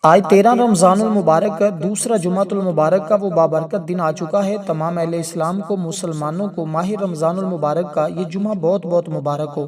آج 13 رمضان المبارک کا دوسرا جمعۃ المبارک کا وہ بابرکت دن آ چکا ہے۔ تمام اہل اسلام کو، مسلمانوں کو ماہ رمضان المبارک کا یہ جمعہ بہت بہت مبارک ہو۔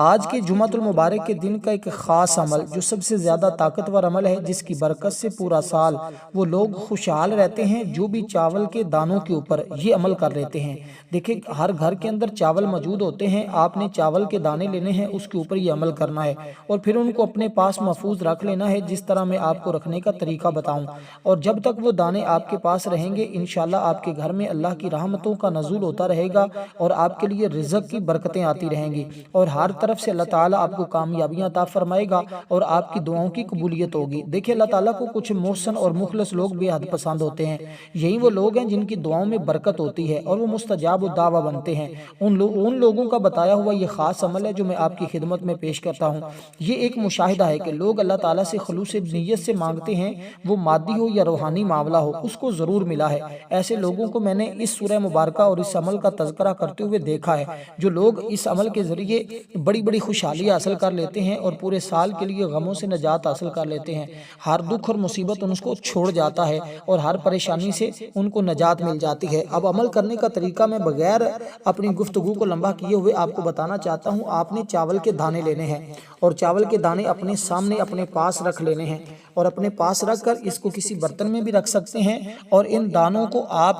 آج کے جمعۃ المبارک کے دن کا ایک خاص عمل جو سب سے زیادہ طاقتور عمل ہے، جس کی برکت سے پورا سال وہ لوگ خوشحال رہتے ہیں جو بھی چاول کے دانوں کے اوپر یہ عمل کر لیتے ہیں۔ دیکھیں، ہر گھر کے اندر چاول موجود ہوتے ہیں، آپ نے چاول کے دانے لینے ہیں، اس کے اوپر یہ عمل کرنا ہے اور پھر ان کو اپنے پاس محفوظ رکھ لینا ہے، جس طرح میں آپ کو رکھنے کا طریقہ بتاؤں۔ اور جب تک وہ دانے آپ کے پاس رہیں گے، انشاءاللہ آپ کے گھر میں اللہ کی رحمتوں کا نزول ہوتا رہے گا اور آپ کے لیے رزق کی برکتیں آتی رہیں گی اور ہر طرف سے اللہ تعالیٰ آپ کو کامیابیاں عطا فرمائے گا اور آپ کی دعاؤں کی قبولیت ہوگی۔ دیکھیں، اللہ تعالیٰ کو کچھ محسن اور مخلص لوگ بے حد پسند ہوتے ہیں۔ یہی وہ لوگ ہیں جن کی دعاؤں میں برکت ہوتی ہے اور وہ مستجاب الدعوہ بنتے ہیں۔ ان لوگوں کا بتایا ہوا یہ خاص عمل ہے جو میں آپ کی خدمت میں پیش کرتا ہوں۔ یہ ایک مشاہدہ ہے کہ لوگ اللہ تعالیٰ سے خلوص نیت سے مانگتے ہیں، وہ مادی ہو یا روحانی معاملہ ہو، اس کو ضرور ملا ہے۔ ایسے لوگوں کو میں نے اس سورہ مبارکہ اور اس عمل کا تذکرہ کرتے ہوئے دیکھا ہے، جو لوگ اس عمل کے ذریعے بڑی بڑی خوشحالی حاصل کر لیتے ہیں اور پورے سال کے لیے غموں سے نجات حاصل کر لیتے ہیں۔ ہر دکھ اور مصیبت ان کو چھوڑ جاتا ہے اور ہر پریشانی سے ان کو نجات مل جاتی ہے۔ اب عمل کرنے کا طریقہ میں بغیر اپنی گفتگو کو لمبا کیے ہوئے آپ کو بتانا چاہتا ہوں۔ آپ نے چاول کے دانے لینے ہیں اور چاول کے دانے اپنے سامنے اپنے پاس رکھ لینے ہیں اور اپنے پاس رکھ کر اس کو کسی برتن میں بھی رکھ سکتے ہیں اور ان دانوں کو آپ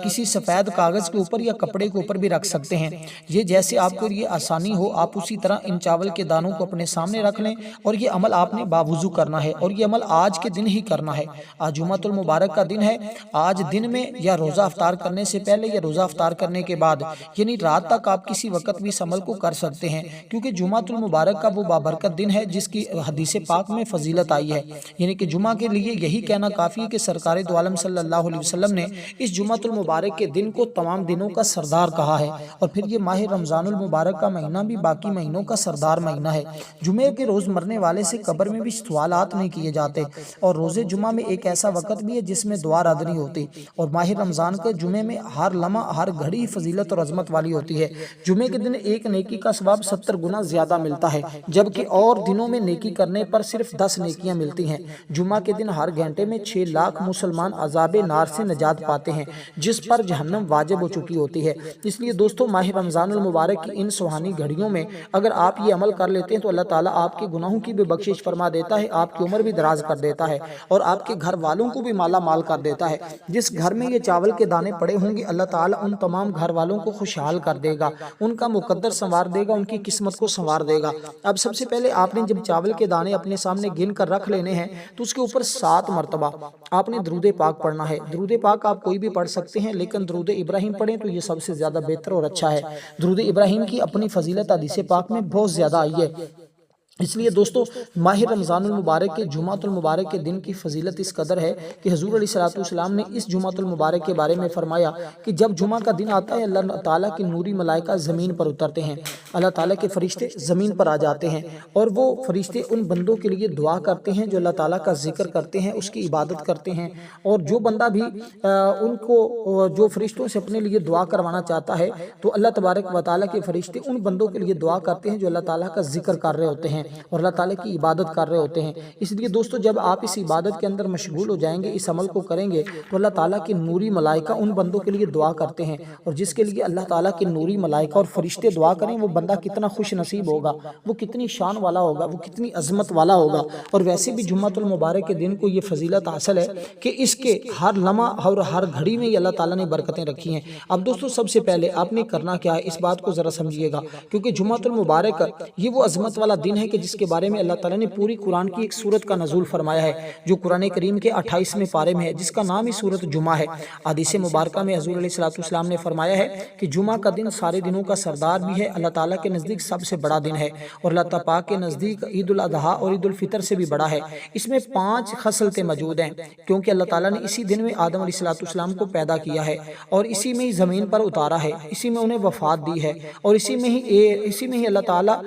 کسی سفید کاغذ کے اوپر یا کپڑے کے اوپر بھی رکھ سکتے ہیں۔ یہ جیسے آپ کو یہ آسانی ہو، آپ اسی طرح ان چاول کے دانوں کو اپنے سامنے رکھ لیں اور یہ عمل آپ نے باوضو کرنا ہے اور یہ عمل آج کے دن ہی کرنا ہے۔ آج جمعۃ المبارک کا دن ہے۔ آج دن میں یا روزہ افطار کرنے سے پہلے یا روزہ افطار کرنے کے بعد، یعنی رات تک آپ کسی وقت بھی اس عمل کو کر سکتے ہیں، کیونکہ جمعۃ المبارک کا وہ بابرکت دن ہے جس کی حدیث پاک میں فضیلت آئی ہے۔ یعنی کہ جمعہ کے لیے یہی کہنا کافی ہے کہ سرکار دو عالم صلی اللہ علیہ وسلم نے اس جمعۃ المبارک کے دن کو تمام دنوں کا سردار کہا ہے اور پھر یہ ماہ رمضان المبارک کا مہینہ بھی باقی مہینوں کا سردار مہینہ ہے۔ جمعے کے روز مرنے والے سے قبر میں بھی سوالات نہیں کیے جاتے اور روزے جمعہ میں ایک ایسا وقت بھی ہے جس میں دعا رد نہیں ہوتی اور ماہ رمضان کے جمعے میں ہر لمحہ ہر گھڑی فضیلت اور عظمت والی ہوتی ہے۔ جمعے کے دن ایک نیکی کا ثواب 70 گنا زیادہ ملتا ہے، جبکہ اور دنوں میں نیکی کرنے پر صرف 10 نیکیاں ملتی ہیں۔ جمعہ کے دن ہر گھنٹے میں 6 لاکھ مسلمان عذاب نار سے نجات پاتے ہیں، جس پر جہنم واجب ہو چکی ہوتی ہے۔ اس لیے دوستو، ماہ رمضان المبارک کی ان سہانی گھڑیوں میں اگر آپ یہ عمل کر لیتے ہیں تو اللہ تعالیٰ آپ کے گناہوں کی بھی بخشش فرما دیتا ہے، آپ کی عمر بھی دراز کر دیتا ہے اور آپ کے گھر والوں کو بھی مالا مال کر دیتا ہے۔ جس گھر میں یہ چاول کے دانے پڑے ہوں گے، اللہ تعالیٰ ان تمام گھر والوں کو خوشحال کر دے گا، ان کا مقدر سنوار دے گا، ان کی قسمت کو سنوار دے گا۔ اب سب سے پہلے آپ نے جب چاول کے دانے اپنے سامنے گن کر رکھ لینے ہیں تو اس کے اوپر 7 مرتبہ آپ نے درود پاک پڑھنا ہے۔ درود پاک آپ کوئی بھی پڑھ سکتے ہیں، لیکن درود ابراہیم پڑھیں تو یہ سب سے زیادہ بہتر اور اچھا ہے۔ درود ابراہیم کی اپنی فضیلت حدیث پاک میں بہت زیادہ آئی ہے۔ اس لیے دوستو، ماہ رمضان المبارک کے جمعۃ المبارک کے دن کی فضیلت اس قدر ہے کہ حضور علیہ السلام نے اس جمعۃ المبارک کے بارے میں فرمایا کہ جب جمعہ کا دن آتا ہے، اللہ تعالیٰ کے نوری ملائکہ زمین پر اترتے ہیں، اللہ تعالیٰ کے فرشتے زمین پر آ جاتے ہیں اور وہ فرشتے ان بندوں کے لیے دعا کرتے ہیں جو اللہ تعالیٰ کا ذکر کرتے ہیں، اس کی عبادت کرتے ہیں، اور جو بندہ بھی ان کو جو فرشتوں سے اپنے لیے دعا کروانا چاہتا ہے تو اللہ تبارک و تعالیٰ کے فرشتے ان بندوں کے لیے دعا کرتے ہیں جو اللہ تعالیٰ کا ذکر کر رہے ہوتے ہیں اور اللہ تعالیٰ کی عبادت کر رہے ہوتے ہیں۔ اس لیے دوستو، جب آپ اس عبادت کے اندر مشغول ہو جائیں گے، اس عمل کو کریں گے تو اللہ تعالیٰ کے نوری ملائکہ ان بندوں کے لیے دعا کرتے ہیں، اور جس کے لیے اللہ تعالیٰ کے نوری ملائکہ اور فرشتے دعا کریں، وہ بندہ کتنا خوش نصیب ہوگا، وہ کتنی شان والا ہوگا، وہ کتنی عظمت والا ہوگا۔ اور ویسے بھی جمعۃ المبارک کے دن کو یہ فضیلت حاصل ہے کہ اس کے ہر لمحہ اور ہر گھڑی میں اللہ تعالیٰ نے برکتیں رکھی ہیں۔ اب دوستو، سب سے پہلے آپ نے کرنا کیا ہے، اس بات کو ذرا سمجھیے گا، کیونکہ جمعۃ المبارک یہ وہ عظمت والا دن ہے کہ جس کے بارے میں اللہ تعالیٰ نے پوری قرآن کی ایک سورت کا نزول فرمایا ہے، جو قرآن کریم کے 28ویں پارے میں ہے، جس کا نام ہی سورت جمعہ ہے۔ حدیث مبارکہ میں حضور علیہ السلام نے فرمایا ہے کہ جمعہ کا دن سارے دنوں کا سردار بھی ہے، اللہ تعالیٰ کے نزدیک سب سے بڑا دن ہے اور اللہ پاک کے نزدیک عید الاضحیٰ اور عید الفطر سے بھی بڑا ہے۔ اس میں 5 خصلتیں موجود ہیں، کیونکہ اللہ تعالیٰ نے اسی دن میں آدم علیہ السلام کو پیدا کیا ہے اور اسی میں ہی زمین پر اتارا ہے، اسی میں انہیں وفات دی ہے اور اسی میں ہی اللہ تعالیٰ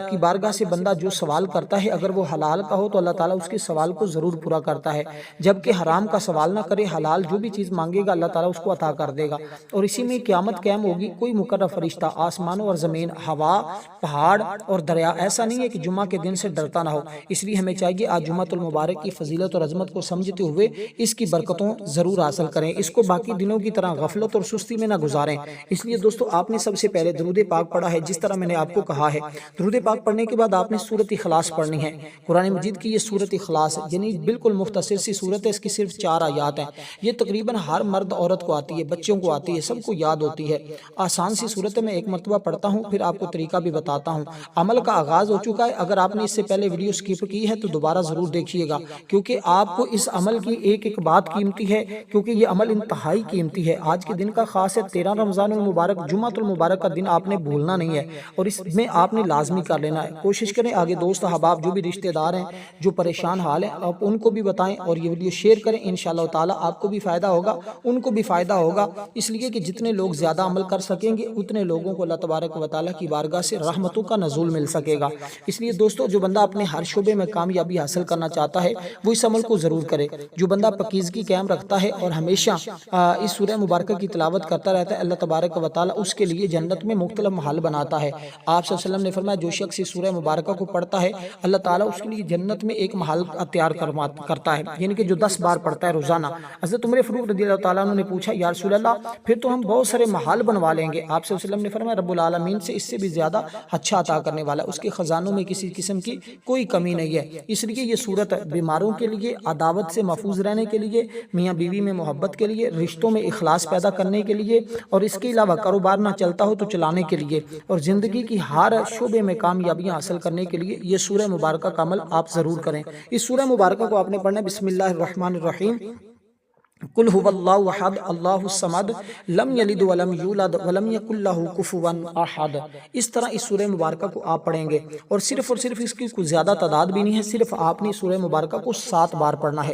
کی بارگاہ سے بندے بندہ جو سوال کرتا ہے اگر وہ حلال کا ہو تو اللہ تعالیٰ اس کے سوال کو ضرور پورا کرتا ہے، جبکہ حرام کا سوال نہ کرے، حلال جو بھی چیز مانگے گا اللہ تعالیٰ اس کو عطا کر دے گا۔ اور اسی میں قیامت قائم ہوگی، کوئی مقرر فرشتہ آسمانوں اور زمین، ہوا، پہاڑ اور دریا ایسا نہیں ہے کہ جمعہ کے دن سے ڈرتا نہ ہو۔ اس لیے ہمیں چاہیے آج جمعۃ المبارک کی فضیلت اور عظمت کو سمجھتے ہوئے اس کی برکتوں ضرور حاصل کریں، اس کو باقی دنوں کی طرح غفلت اور سستی میں نہ گزاریں۔ اس لیے دوستو آپ نے سب سے پہلے درود پاک پڑھا ہے، جس طرح میں نے آپ کو کہا ہے۔ درود پاک پڑھنے کے بعد آپ نے سورۃ اخلاص پڑھنی ہے۔ قرآن مجید کی یہ سورۃ اخلاص یعنی بالکل مختصر سی سورت ہے، اس کی صرف 4 آیات ہیں۔ یہ تقریباً ہر مرد عورت کو آتی ہے، بچوں کو آتی ہے، سب کو یاد ہوتی ہے۔ آسان سی صورت ہے، میں ایک مرتبہ پڑھتا ہوں پھر آپ کو طریقہ بھی بتاتا ہوں۔ عمل کا آغاز ہو چکا ہے، اگر آپ نے اس سے پہلے ویڈیو سکپ کی ہے تو دوبارہ ضرور دیکھیے گا، کیونکہ آپ کو اس عمل کی ایک ایک بات قیمتی ہے، کیونکہ یہ عمل انتہائی قیمتی ہے۔ آج کے دن کا خاص ہے 13 رمضان المبارک، جمعۃ المبارک کا دن آپ نے بھولنا نہیں ہے اور اس میں آپ نے لازمی کر لینا ہے۔ کوشش کریں آگے دوست احباب جو بھی رشتہ دار ہیں جو پریشان حال ہیں آپ ان کو بھی بتائیں اور یہ ویڈیو شیئر کریں، انشاءاللہ تعالیٰ آپ کو بھی فائدہ ہوگا، ان کو بھی فائدہ ہوگا، اس لیے کہ جتنے لوگ زیادہ عمل کر سکیں گے اتنے لوگوں کو اللہ تبارک و تعالیٰ کی بارگاہ سے رحمتوں کا نزول مل سکے گا۔ اس لیے دوستو جو بندہ اپنے ہر شعبے میں کامیابی حاصل کرنا چاہتا ہے وہ اس عمل کو ضرور کرے۔ جو بندہ پاکیزگی قائم رکھتا ہے اور ہمیشہ اس سورہ مبارکہ کی تلاوت کرتا رہتا ہے، اللہ تبارک و تعالیٰ اس کے لیے جنت میں مختلف محل بناتا ہے۔ آپ صلی اللہ علیہ وسلم نے فرمایا جو شخص اس سورہ مبارکہ کو پڑھتا ہے اللہ تعالیٰ اس کے لیے جنت میں ایک محل تیار کرتا ہے، یعنی کہ جو 10 بار پڑھتا ہے روزانہ۔ حضرت عمر فاروق رضی اللہ تعالیٰ عنہ نے پوچھا یا رسول اللہ پھر تو ہم بہت سارے محل بنوا لیں گے۔ آپ صلی اللہ علیہ وسلم نے فرمایا رب العالمین سے اس سے بھی زیادہ اچھا عطا کرنے والا، اس کے خزانوں میں کسی قسم کی کوئی کمی نہیں ہے۔ اس لیے یہ صورت بیماروں کے لیے، عداوت سے محفوظ رہنے کے لیے، میاں بیوی میں محبت کے لیے، رشتوں میں اخلاص پیدا کرنے کے لیے، اور اس کے علاوہ کاروبار نہ چلتا ہو تو چلانے کے لیے، اور زندگی کی ہر شعبے میں کامیابیاں حاصل کرنے کے لیے یہ سورہ مبارکہ کا عمل آپ ضرور کریں۔ اس سورہ مبارکہ کو آپ نے پڑھنا ہے بسم اللہ الرحمن الرحیم، قل هو اللہ احد اللہ الصمد لم یلد ولم یولد ولم یکن لہ کفوا احد۔ اس طرح اس سورہ مبارکہ کو آپ پڑھیں گے، اور صرف اس کی کوئی زیادہ تعداد بھی نہیں ہے، صرف آپ نے سورہ مبارکہ کو 7 بار پڑھنا ہے۔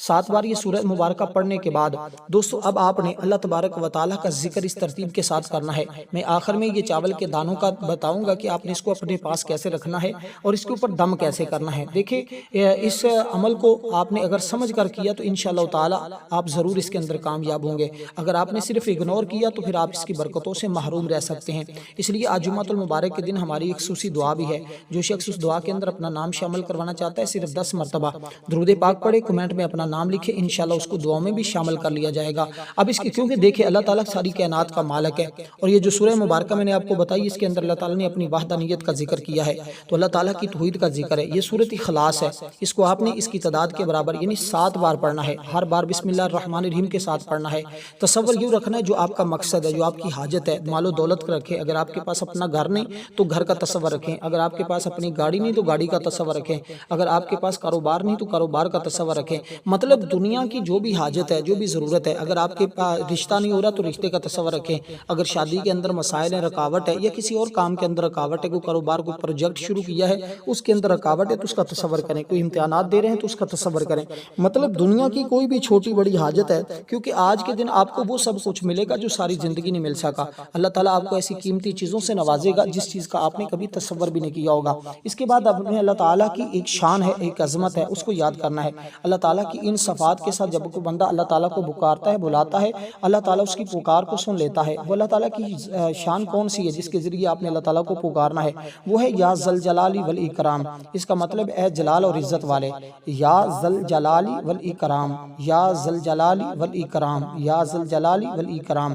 7 بار یہ سورہ مبارکہ پڑھنے کے بعد دوستو اب آپ نے اللہ تبارک و تعالیٰ کا ذکر اس ترتیب کے ساتھ کرنا ہے۔ میں آخر میں یہ چاول کے دانوں کا بتاؤں گا کہ آپ نے اس کو اپنے پاس کیسے رکھنا ہے اور اس کے اوپر دم کیسے کرنا ہے۔ دیکھیں اس عمل کو آپ نے اگر سمجھ کر کیا تو انشاءاللہ تعالیٰ آپ ضرور اس کے اندر کامیاب ہوں گے، اگر آپ نے صرف اگنور کیا تو پھر آپ اس کی برکتوں سے محروم رہ سکتے ہیں۔ اس لیے آج جمعۃ المبارک کے دن ہماری ایک خصوصی دعا بھی ہے، جو شخص اس دعا کے اندر اپنا نام شامل کروانا چاہتا ہے صرف 10 مرتبہ درود پاک پڑھے، کمنٹ میں اپنا نام لکھے، انشاءاللہ اس کو دعاؤں میں بھی شامل کر لیا جائے گا۔ اب اس کی کیونکہ دیکھیں اللہ تعالیٰ ساری کائنات کا مالک ہے، اور یہ جو سورہ مبارکہ میں نے آپ کو بتائی اس کے اندر اللہ تعالیٰ نے اپنی وحدانیت کا ذکر کیا ہے، تو اللہ تعالیٰ کی توحید کا ذکر ہے۔ یہ سورۃ اخلاص ہے، اس کو آپ نے اس کی تعداد کے برابر یعنی 7 بار پڑھنا ہے، ہر بار بسم اللہ الرحمن الرحیم کے ساتھ پڑھنا ہے۔ تصور یوں رکھنا ہے جو آپ کا مقصد ہے، جو آپ کی حاجت ہے، مال و دولت کا رکھیں، اگر آپ کے پاس اپنا گھر نہیں تو گھر کا تصور رکھیں، اگر آپ کے پاس اپنی گاڑی نہیں تو گاڑی کا تصور رکھیں، اگر آپ کے پاس کاروبار نہیں تو کاروبار کا تصور رکھیں، مطلب دنیا کی جو بھی حاجت ہے، جو بھی ضرورت ہے، اگر آپ کے پاس رشتہ نہیں ہو رہا تو رشتے کا تصور رکھیں، اگر شادی کے اندر مسائل ہیں، رکاوٹ ہے، یا کسی اور کام کے اندر رکاوٹ ہے، کوئی کاروبار کوئی پروجیکٹ شروع کیا ہے اس کے اندر رکاوٹ ہے تو اس کا تصور کریں، کوئی امتحانات دے رہے ہیں تو اس کا تصور کریں، مطلب دنیا کی کوئی بھی چھوٹی بڑی حاجت ہے، کیونکہ آج کے دن آپ کو وہ سب کچھ ملے گا جو ساری زندگی نہیں مل سکا۔ اللہ تعالیٰ آپ کو ایسی قیمتی چیزوں سے نوازے گا جس چیز کا آپ نے کبھی تصور بھی نہیں کیا ہوگا۔ اس کے بعد اپنے اللہ تعالیٰ کی ایک شان ہے، ایک عظمت ہے، اس کو یاد کرنا ہے۔ اللہ تعالیٰ کی ان صفات کے ساتھ جب کوئی بندہ اللہ تعالیٰ کو پکارتا ہے، بلاتا ہے، اللہ تعالیٰ اس کی پکار کو سن لیتا ہے۔ وہ اللہ تعالیٰ کی شان کون سی ہے جس کے ذریعے آپ نے اللہ تعالیٰ کو پکارنا ہے؟ وہ ہے یا ذل جلال والاکرام۔ اس کا مطلب ہے جلال اور عزت والے، یا ذل جلال والاکرام، یا ذل جلال والاکرام، یا ذل جلال والاکرام۔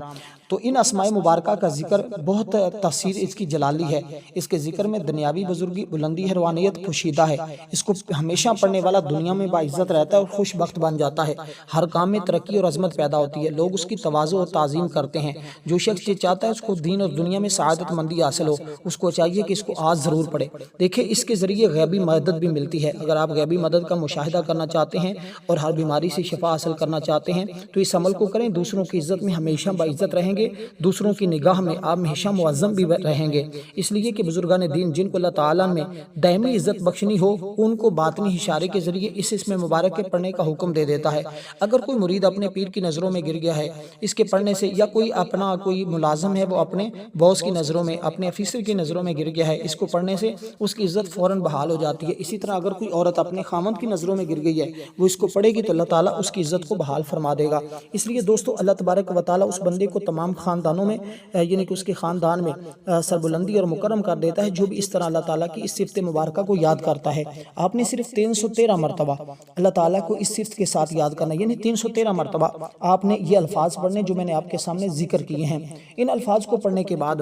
تو ان اسماء مبارکہ کا ذکر بہت تفسیر اس کی جلالی ہے، اس کے ذکر میں دنیاوی بزرگی، بلندی، روحانیت پوشیدہ ہے۔ اس کو ہمیشہ پڑھنے والا دنیا میں باعزت رہتا ہے اور خوش بخت بن جاتا ہے، ہر کام میں ترقی اور عظمت پیدا ہوتی ہے، لوگ اس کی تواضع اور تعظیم کرتے ہیں۔ جو شخص یہ چاہتا ہے اس کو دین اور دنیا میں سعادت مندی حاصل ہو، اس کو چاہیے کہ اس کو آج ضرور پڑھے۔ دیکھیں اس کے ذریعے غیبی مدد بھی ملتی ہے، اگر آپ غیبی مدد کا مشاہدہ کرنا چاہتے ہیں اور ہر بیماری سے شفا حاصل کرنا چاہتے ہیں تو اس عمل کو کریں، دوسروں کی عزت میں ہمیشہ باعزت رہیں گے۔ گے دوسروں کی نگاہ میں آپ ہمیشہ معظم بھی رہیں گے۔ اس لیے کہ بزرگان دین جن کو اللہ تعالیٰ نے دائمی عزت بخشنی ہو ان کو باطنی اشارے کے ذریعے اس اسم مبارک کے پڑھنے کا حکم دے دیتا ہے۔ اگر کوئی مرید اپنے پیر کی نظروں میں گر گیا ہے اس کے پڑھنے سے، یا کوئی ملازم ہے وہ اپنے باس کی نظروں میں، اپنے افیسر کی نظروں میں گر گیا ہے، اس کو پڑھنے سے اس کی عزت فوراً بحال ہو جاتی ہے۔ اسی طرح اگر کوئی عورت اپنے خامند کی نظروں میں گر گئی ہے وہ اس کو پڑھے گی تو اللہ تعالیٰ اس کی عزت کو بحال فرما دے گا۔ اس لیے دوستو اللہ تبارک و تعالیٰ اس بندے کو تمام خاندانوں میں یعنی کہ اس کے خاندان میں سربلندی اور مکرم کر دیتا ہے جو بھی اس طرح اللہ تعالیٰ کی اس صفت مبارکہ کو یاد کرتا ہے۔ آپ نے صرف 313 مرتبہ اللہ تعالیٰ کو اس صفت کے ساتھ یاد کرنا، یعنی 313 مرتبہ آپ نے یہ الفاظ پڑھنے جو میں نے آپ کے سامنے ذکر کیے ہیں۔ ان الفاظ کو پڑھنے کے بعد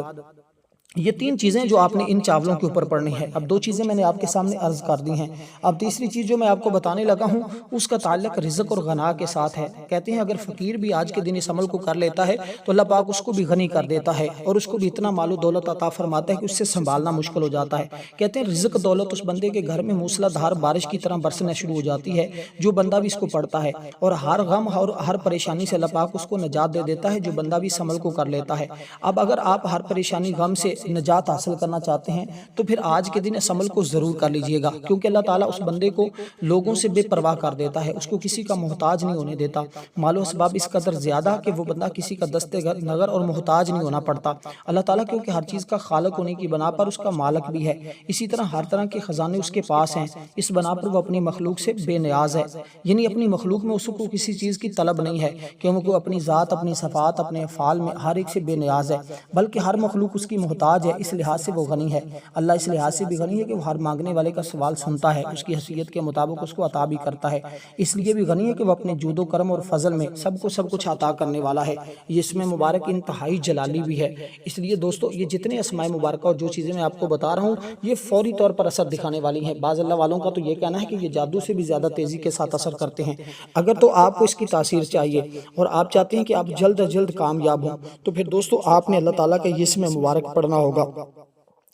یہ 3 چیزیں جو آپ نے ان چاولوں کے اوپر پڑھنی ہے، اب 2 چیزیں میں نے آپ کے سامنے عرض کر دی ہیں، اب تیسری چیز جو میں آپ کو بتانے لگا ہوں اس کا تعلق رزق اور غنا کے ساتھ ہے۔ کہتے ہیں اگر فقیر بھی آج کے دن اس عمل کو کر لیتا ہے تو اللہ پاک اس کو بھی غنی کر دیتا ہے اور اس کو بھی اتنا مال و دولت عطا فرماتا ہے کہ اس سے سنبھالنا مشکل ہو جاتا ہے۔ کہتے ہیں رزق دولت اس بندے کے گھر میں موسلا دھار بارش کی طرح برسنا شروع ہو جاتی ہے جو بندہ بھی اس کو پڑھتا ہے، اور ہر غم اور ہر پریشانی سے اللہ پاک اس کو نجات دے دیتا ہے جو بندہ بھی اس عمل کو کر لیتا ہے۔ اب اگر آپ ہر پریشانی غم سے نجات حاصل کرنا چاہتے ہیں تو پھر آج کے دن اس عمل کو ضرور کر لیجئے گا، کیونکہ اللہ تعالیٰ اس بندے کو لوگوں سے بے پرواہ کر دیتا ہے، اس کو کسی کا محتاج نہیں ہونے دیتا۔ مال و اسباب اس قدر زیادہ کہ وہ بندہ کسی کا دست نظر اور محتاج نہیں ہونا پڑتا۔ اللہ تعالیٰ کیونکہ ہر چیز کا خالق ہونے کی بنا پر اس کا مالک بھی ہے، اسی طرح ہر طرح کے خزانے اس کے پاس ہیں، اس بنا پر وہ اپنی مخلوق سے بے نیاز ہے، یعنی اپنی مخلوق میں اس کو کسی چیز کی طلب نہیں ہے، کیونکہ وہ اپنی ذات، اپنی صفات، اپنے افعال میں ہر ایک سے بے نیاز ہے، بلکہ ہر مخلوق اس کی محتاج ہے۔ اس لحاظ سے وہ غنی ہے۔ اللہ اس لحاظ سے بھی غنی ہے کہ وہ ہر مانگنے والے کا سوال سنتا ہے، اس کی حیثیت کے مطابق اس کو عطا بھی کرتا ہے۔ اس لیے بھی غنی ہے کہ وہ اپنے جود و کرم اور فضل میں سب کو سب کچھ عطا کرنے والا ہے۔ یہ اسم مبارک انتہائی جلالی بھی ہے۔ اس لیے دوستو یہ جتنے اسماء مبارکہ اور جو چیزیں میں آپ کو بتا رہا ہوں یہ فوری طور پر اثر دکھانے والی ہیں۔ بعض اللہ والوں کا تو یہ کہنا ہے کہ یہ جادو سے بھی زیادہ تیزی کے ساتھ اثر کرتے ہیں۔ اگر تو آپ کو اس کی تاثیر چاہیے اور آپ چاہتے ہیں کہ آپ جلد از جلد کامیاب ہوں تو پھر دوستو آپ نے اللہ تعالیٰ کا یہ اسم مبارک پڑھنا ہوگا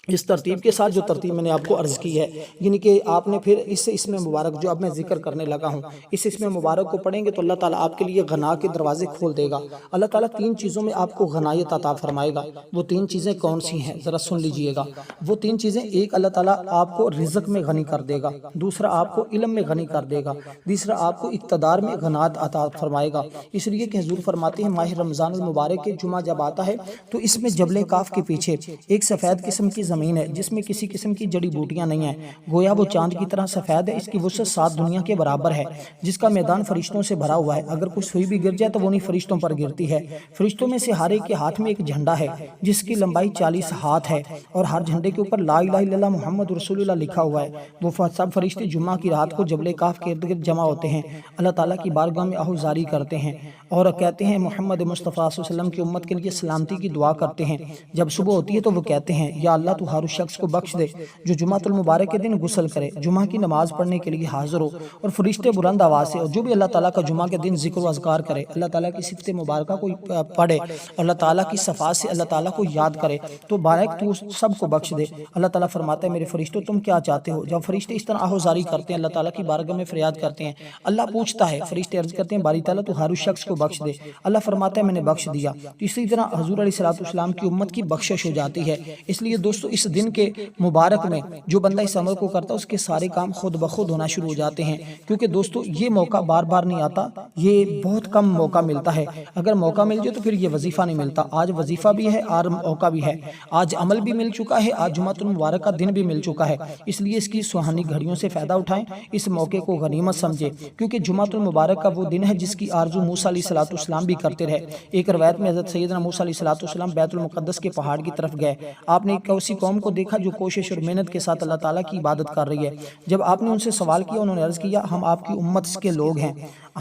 اس ترتیب کے ساتھ جو ترتیب میں نے آپ کو عرض کی ہے، یعنی کہ آپ نے پھر اس اسم مبارک جو اب میں ذکر کرنے لگا ہوں اس اسم مبارک کو پڑھیں گے تو اللہ تعالیٰ آپ کے لیے غنا کے دروازے کھول دے گا۔ اللہ تعالیٰ 3 چیزوں میں آپ کو غنائیت عطا فرمائے گا۔ وہ 3 چیزیں کون سی ہیں ذرا سن لیجئے گا۔ وہ 3 چیزیں، ایک اللہ تعالیٰ آپ کو رزق میں غنی کر دے گا، دوسرا آپ کو علم میں غنی کر دے گا، تیسرا آپ کو اقتدار میں غنات عطا فرمائے گا۔ اس لیے کہ حضور فرماتے ہیں ماہ رمضان المبارک کے جمعہ جب آتا ہے تو اس میں جبل کاف کے پیچھے ایک سفید قسم کی زمین ہے جس میں کسی قسم کی جڑی بوٹیاں نہیں ہیں، گویا وہ چاند کی طرح سفید ہے، اس کی وسعت 7 دنیا کے برابر ہے، جس کا میدان فرشتوں سے بھرا ہوا ہے، اگر کوئی سوئی بھی گر جائے تو وہ نہیں فرشتوں پر گرتی ہے۔ فرشتوں میں سے ہر ایک کے ہاتھ میں ایک جھنڈا ہے جس کی لمبائی 40 ہاتھ ہے، اور ہر جھنڈے کے اوپر لا الہ الا اللہ محمد رسول اللہ لکھا ہوا ہے۔ وہ سب فرشتے جمعہ کی رات کو جبل کاف کے ارد گرد جمع ہوتے ہیں، اللہ تعالیٰ کی بارگاہ میں آہوزاری کرتے ہیں اور کہتے ہیں محمد مصطفیٰ صلی اللہ علیہ وسلم کی امت کے لیے سلامتی کی دعا کرتے ہیں۔ جب صبح ہوتی ہے تو وہ کہتے ہیں یا اللہ تو ہر اس شخص کو بخش دے جو جمعہ المبارک کے دن غسل کرے، جمعہ کی نماز پڑھنے کے لیے حاضر ہو، اور فرشتے بلند آواز سے، اور جو بھی اللہ تعالیٰ کا جمعہ کے دن ذکر و اذکار کرے، اللہ تعالیٰ کی صفت مبارکہ کو پڑھے، اللہ تعالیٰ کی صفات سے اللہ تعالیٰ کو یاد کرے تو بارک تو سب کو بخش دے۔ اللہ تعالیٰ فرماتا ہے میرے فرشتوں تم کیا چاہتے ہو؟ جب فرشتے اس طرح آہوزاری کرتے ہیں، اللہ تعالیٰ کی بارگاہ میں فریاد کرتے ہیں، اللہ پوچھتا ہے، فرشتے عرض کرتے ہیں باری تعالیٰ تو ہر اس شخص کو بخش دے، اللہ فرماتا ہے میں نے بخش دیا، تو اسی طرح حضور علیہ السلام کی امت کی بخشش ہو جاتی ہے۔ اس لیے دوستو اس دن کے مبارک میں جو بندہ اس عمل کو کرتا ہے اس کے سارے کام خود بخود ہونا شروع ہو جاتے ہیں، کیونکہ دوستو یہ موقع بار بار نہیں آتا، یہ بہت کم موقع ملتا ہے۔ اگر موقع مل جائے تو پھر یہ وظیفہ نہیں ملتا۔ آج وظیفہ بھی ہے اور موقع بھی ہے، آج عمل بھی مل چکا ہے، آج جمعہ المبارک کا دن بھی مل چکا ہے، اس لیے اس کی سہانی گھڑیوں سے فائدہ اٹھائیں، اس موقع کو غنیمت سمجھیں، کیونکہ جمعہ المبارک کا وہ دن ہے جس کی آرزو موسیٰ علیہ السلام بھی کرتے رہے۔ ایک روایت میں حضرت سیدنا موسیٰ علیہ السلام بیت المقدس کے پہاڑ کی طرف گئے، آپ نے ایک ایسی قوم کو دیکھا جو کوشش اور محنت کے ساتھ اللہ تعالیٰ کی عبادت کر رہی ہے۔ جب آپ نے ان سے سوال کیا انہوں نے عرض کیا ہم آپ کی امت کے لوگ ہیں،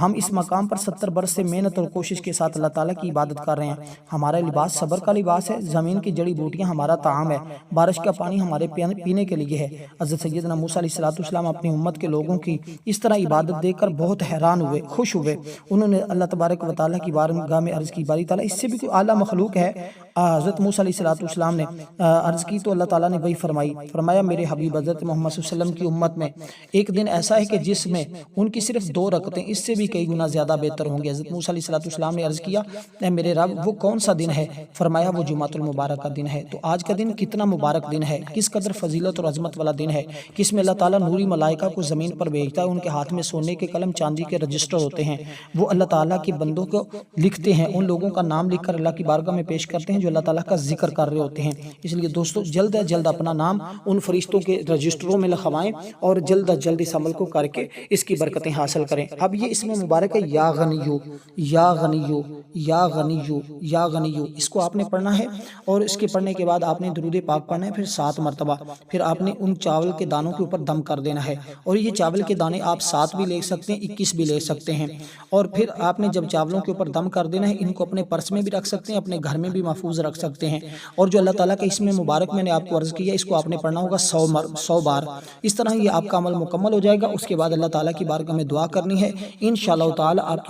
ہم اس مقام پر 70 برس سے محنت اور کوشش کے ساتھ اللہ تعالیٰ کی عبادت کر رہے ہیں، ہمارا لباس صبر کا لباس ہے، زمین کی جڑی بوٹیاں ہمارا طعام ہے، بارش کا پانی ہمارے پینے کے لیے ہے۔ حضرت سیدنا موسیٰ علیہ السلام اپنی امت کے لوگوں کی اس طرح عبادت دیکھ کر بہت حیران ہوئے، خوش ہوئے، انہوں نے اللہ تبارک و تعالیٰ کی بارگاہ میں عرض کی باری تعالیٰ اس سے بھی کوئی اعلیٰ مخلوق ہے؟ حضرت موسیٰ علیہ السلام نے عرض کی تو اللہ تعالیٰ نے وہی فرمایا میرے حبیب حضرت محمد صلی اللہ علیہ وسلم کی امت میں ایک دن ایسا ہے کہ جس میں ان کی صرف 2 رکعتیں اس سے بھی کئی گنا زیادہ بہتر ہوں گے۔ حضرت موسیٰ علیہ السلام نے عرض کیا اے میرے رب وہ کون سا دن ہے؟ فرمایا وہ جمعۃ المبارک کا دن ہے۔ تو آج کا دن کتنا مبارک دن ہے، کس قدر فضیلت اور عظمت والا دن ہے کہ اس میں اللہ تعالیٰ نوری ملائکہ کو زمین پر بھیجتا ہے، ان کے ہاتھ میں سونے کے قلم چاندی کے رجسٹر ہوتے ہیں، وہ اللہ تعالیٰ کے بندوں کو لکھتے ہیں، ان لوگوں کا نام لکھ کر اللہ کی بارگاہ میں پیش کرتے ہیں جو اللہ تعالیٰ کا ذکر کر رہے ہوتے ہیں۔ اس لیے دوستو جلد از جلد اپنا نام ان فرشتوں کے رجسٹروں میں لکھوائیں اور جلد از جلد اس عمل کو کر کے اس کی برکتیں حاصل کریں۔ اب یہ اس میں مبارک ہے یا غنیو یا غنیو یا غنیو یا غنیو، اس کو آپ نے پڑھنا ہے اور اس کے پڑھنے کے بعد آپ نے درود پاک پڑھنا ہے، پھر 7 مرتبہ، پھر آپ نے ان چاول کے دانوں کے اوپر دم کر دینا ہے، اور یہ چاول کے دانے آپ 7 بھی لے سکتے ہیں، 21 بھی لے سکتے ہیں، اور پھر آپ نے جب چاولوں کے اوپر دم کر دینا ہے ان کو اپنے پرس میں بھی رکھ سکتے ہیں، اپنے گھر میں بھی محفوظ رکھ سکتے ہیں، اور جو اللہ تعالیٰ کا اس میں مبارک میں نے آپ کو عرض کیا اس کو آپ نے پڑھنا ہوگا 100 بار۔ اس طرح یہ آپ کا عمل مکمل ہو جائے گا۔ اس کے بعد اللہ تعالیٰ کی بارگاہ میں دعا کرنی ہے، انشاءاللہ تعالیٰ آپ کے